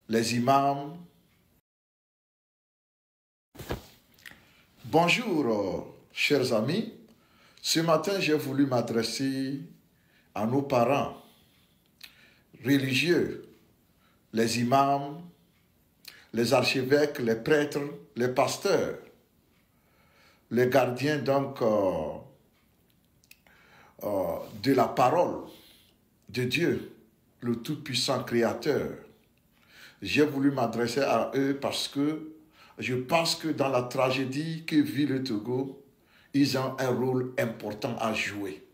les imams. Bonjour, chers amis. Ce matin, j'ai voulu m'adresser à nos parents religieux, les imams, les archevêques, les prêtres, les pasteurs, les gardiens donc de la parole de Dieu, le Tout-Puissant Créateur. J'ai voulu m'adresser à eux parce que je pense que dans la tragédie que vit le Togo, ils ont un rôle important à jouer.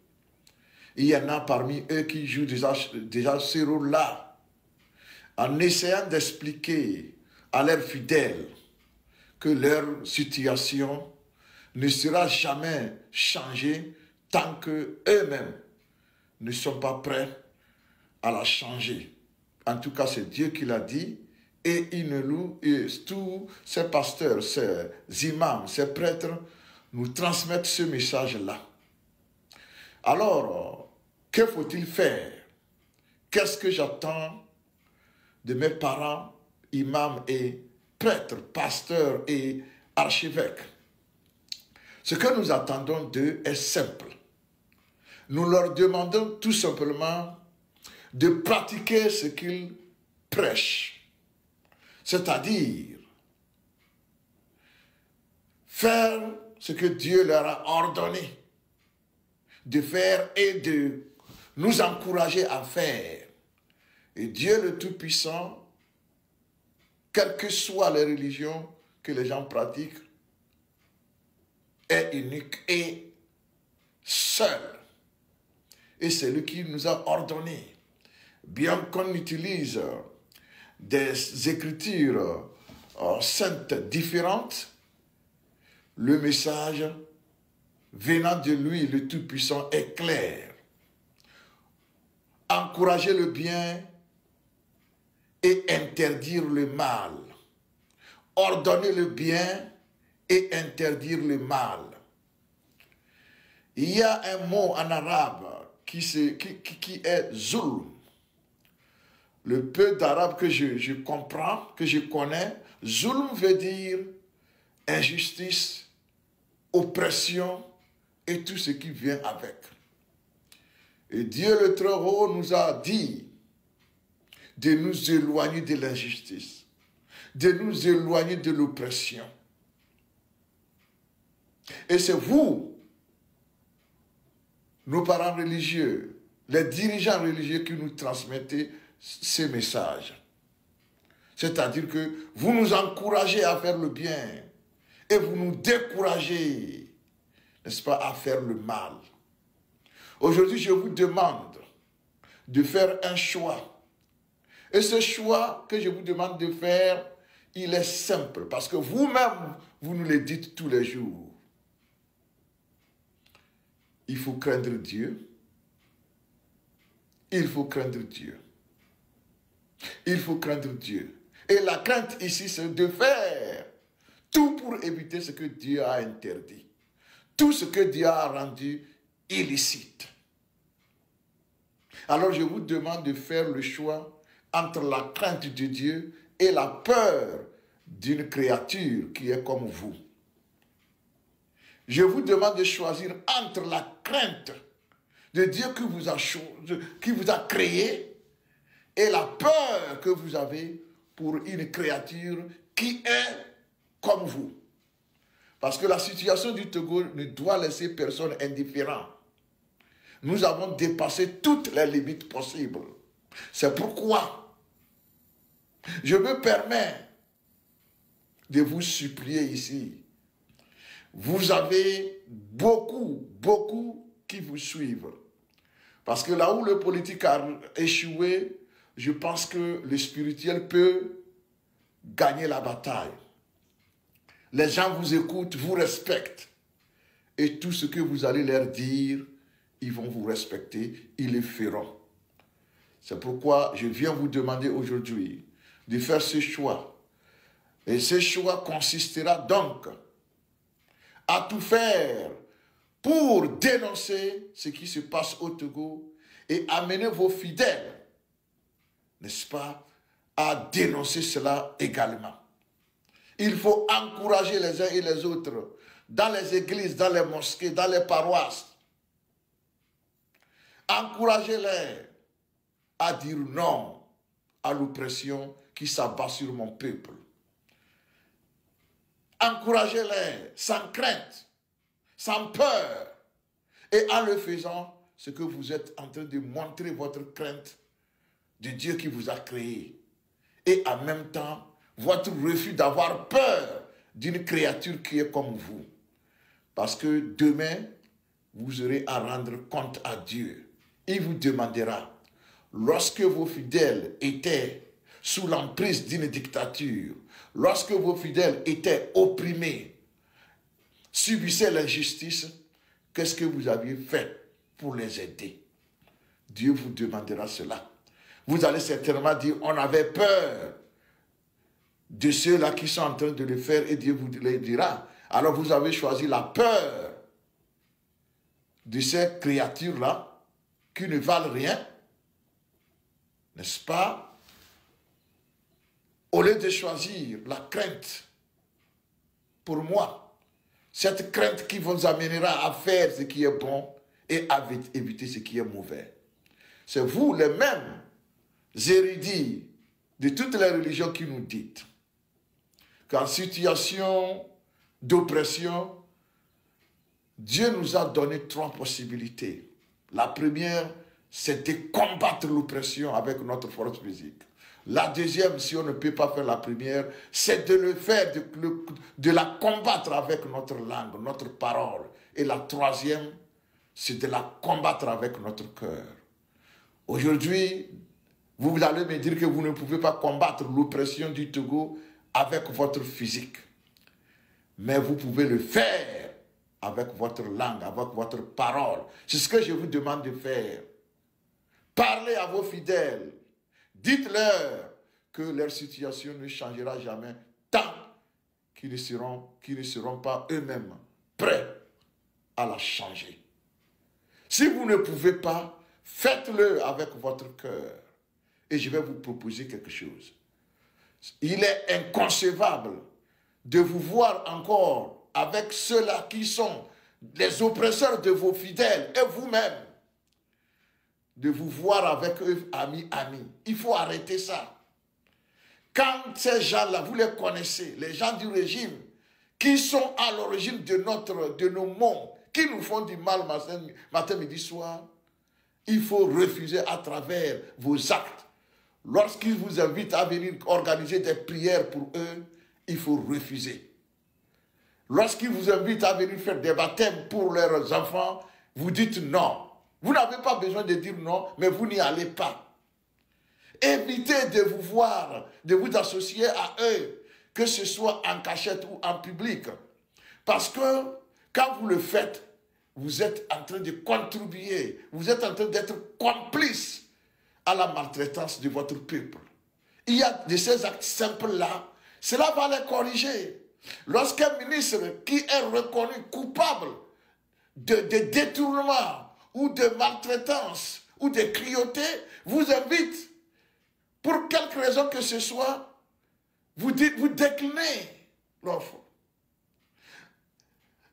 Il y en a parmi eux qui jouent déjà ce rôle-là, en essayant d'expliquer à leurs fidèles que leur situation ne sera jamais changée tant qu'eux-mêmes ne sont pas prêts à la changer. En tout cas, c'est Dieu qui l'a dit. Et il nous loue, et tous ces pasteurs, ces imams, ces prêtres nous transmettent ce message-là. Alors, que faut-il faire? Qu'est-ce que j'attends de mes parents, imams et prêtres, pasteurs et archevêques? Ce que nous attendons d'eux est simple. Nous leur demandons tout simplement de pratiquer ce qu'ils prêchent. C'est-à-dire faire ce que Dieu leur a ordonné de faire et de nous encourager à faire. Et Dieu le Tout-Puissant, quelles que soient les religions que les gens pratiquent, est unique et seul. Et c'est lui qui nous a ordonné. Bien qu'on utilise des écritures saintes différentes, le message venant de lui, le Tout-Puissant, est clair. Encourager le bien et interdire le mal. Ordonner le bien et interdire le mal. Il y a un mot en arabe qui est zulm. Le peu d'arabe que je comprends, que je connais, zulm veut dire injustice, oppression et tout ce qui vient avec. Et Dieu le Très-Haut nous a dit de nous éloigner de l'injustice, de nous éloigner de l'oppression. Et c'est vous, nos parents religieux, les dirigeants religieux qui nous transmettez ces messages. C'est-à-dire que vous nous encouragez à faire le bien et vous nous découragez, n'est-ce pas, à faire le mal. Aujourd'hui, je vous demande de faire un choix. Et ce choix que je vous demande de faire, il est simple parce que vous-même, vous nous le dites tous les jours. Il faut craindre Dieu. Il faut craindre Dieu. Il faut craindre Dieu. Et la crainte ici, c'est de faire tout pour éviter ce que Dieu a interdit. Tout ce que Dieu a rendu illicite. Alors je vous demande de faire le choix entre la crainte de Dieu et la peur d'une créature qui est comme vous. Je vous demande de choisir entre la crainte de Dieu qui vous a créé et la peur que vous avez pour une créature qui est comme vous. Parce que la situation du Togo ne doit laisser personne indifférent. Nous avons dépassé toutes les limites possibles. C'est pourquoi je me permets de vous supplier ici. Vous avez beaucoup qui vous suivent. Parce que là où le politique a échoué, je pense que le spirituel peut gagner la bataille. Les gens vous écoutent, vous respectent. Et tout ce que vous allez leur dire, ils vont vous respecter, ils le feront. C'est pourquoi je viens vous demander aujourd'hui de faire ce choix. Et ce choix consistera donc à tout faire pour dénoncer ce qui se passe au Togo et amener vos fidèles, n'est-ce pas, à dénoncer cela également. Il faut encourager les uns et les autres dans les églises, dans les mosquées, dans les paroisses. Encouragez-les à dire non à l'oppression qui s'abat sur mon peuple. Encouragez-les sans crainte, sans peur. Et en le faisant, c'est que vous êtes en train de montrer votre crainte de Dieu qui vous a créé. Et en même temps, votre refus d'avoir peur d'une créature qui est comme vous. Parce que demain, vous aurez à rendre compte à Dieu. Il vous demandera, lorsque vos fidèles étaient sous l'emprise d'une dictature, lorsque vos fidèles étaient opprimés, subissaient l'injustice, qu'est-ce que vous aviez fait pour les aider? Dieu vous demandera cela. Vous allez certainement dire, on avait peur de ceux-là qui sont en train de le faire et Dieu vous le dira. Alors vous avez choisi la peur de ces créatures-là qui ne valent rien, n'est-ce pas? Au lieu de choisir la crainte, pour moi, cette crainte qui vous amènera à faire ce qui est bon et à éviter ce qui est mauvais. C'est vous les mêmes érudits de toutes les religions qui nous dites qu'en situation d'oppression, Dieu nous a donné 3 possibilités. La première, c'est de combattre l'oppression avec notre force physique. La deuxième, si on ne peut pas faire la première, c'est de le faire, de la combattre avec notre langue, notre parole. Et la troisième, c'est de la combattre avec notre cœur. Aujourd'hui, vous allez me dire que vous ne pouvez pas combattre l'oppression du Togo avec votre physique. Mais vous pouvez le faire avec votre langue, avec votre parole. C'est ce que je vous demande de faire. Parlez à vos fidèles. Dites-leur que leur situation ne changera jamais tant qu'ils ne seront pas eux-mêmes prêts à la changer. Si vous ne pouvez pas, faites-le avec votre cœur. Et je vais vous proposer quelque chose. Il est inconcevable de vous voir encore avec ceux-là qui sont les oppresseurs de vos fidèles et vous-même. De vous voir avec eux, amis. Il faut arrêter ça. Quand ces gens-là, vous les connaissez, les gens du régime, qui sont à l'origine de nos maux, qui nous font du mal matin, midi, soir, il faut refuser à travers vos actes. Lorsqu'ils vous invitent à venir organiser des prières pour eux, il faut refuser. Lorsqu'ils vous invitent à venir faire des baptêmes pour leurs enfants, vous dites non. Vous n'avez pas besoin de dire non, mais vous n'y allez pas. Évitez de vous voir, de vous associer à eux, que ce soit en cachette ou en public. Parce que quand vous le faites, vous êtes en train de contribuer, vous êtes en train d'être complice à la maltraitance de votre peuple. Il y a de ces actes simples-là, cela va les corriger. Lorsqu'un ministre qui est reconnu coupable de détournement ou de maltraitance ou de cruauté vous invite, pour quelque raison que ce soit, vous déclinez l'offre.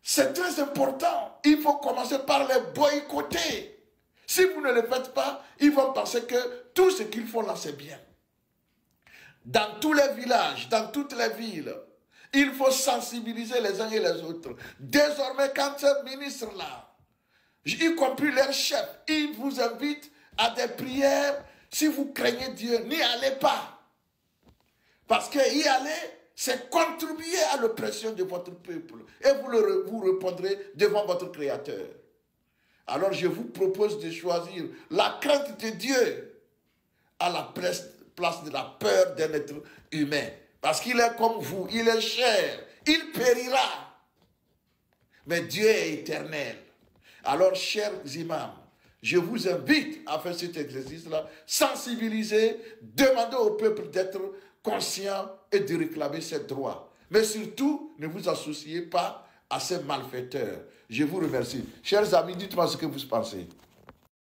C'est très important. Il faut commencer par les boycotter. Si vous ne le faites pas, ils vont penser que tout ce qu'ils font là, c'est bien. Dans tous les villages, dans toutes les villes, il faut sensibiliser les uns et les autres. Désormais, quand ce ministre-là, y compris leur chef, ils vous invitent à des prières, si vous craignez Dieu, n'y allez pas. Parce que y aller, c'est contribuer à l'oppression de votre peuple. Et vous répondrez devant votre Créateur. Alors je vous propose de choisir la crainte de Dieu à la place de la peur d'un être humain. Parce qu'il est comme vous, il est cher, il périra. Mais Dieu est éternel. Alors, chers imams, je vous invite à faire cet exercice-là, sensibiliser, demander au peuple d'être conscient et de réclamer ses droits. Mais surtout, ne vous associez pas à ces malfaiteurs. Je vous remercie. Chers amis, dites-moi ce que vous pensez.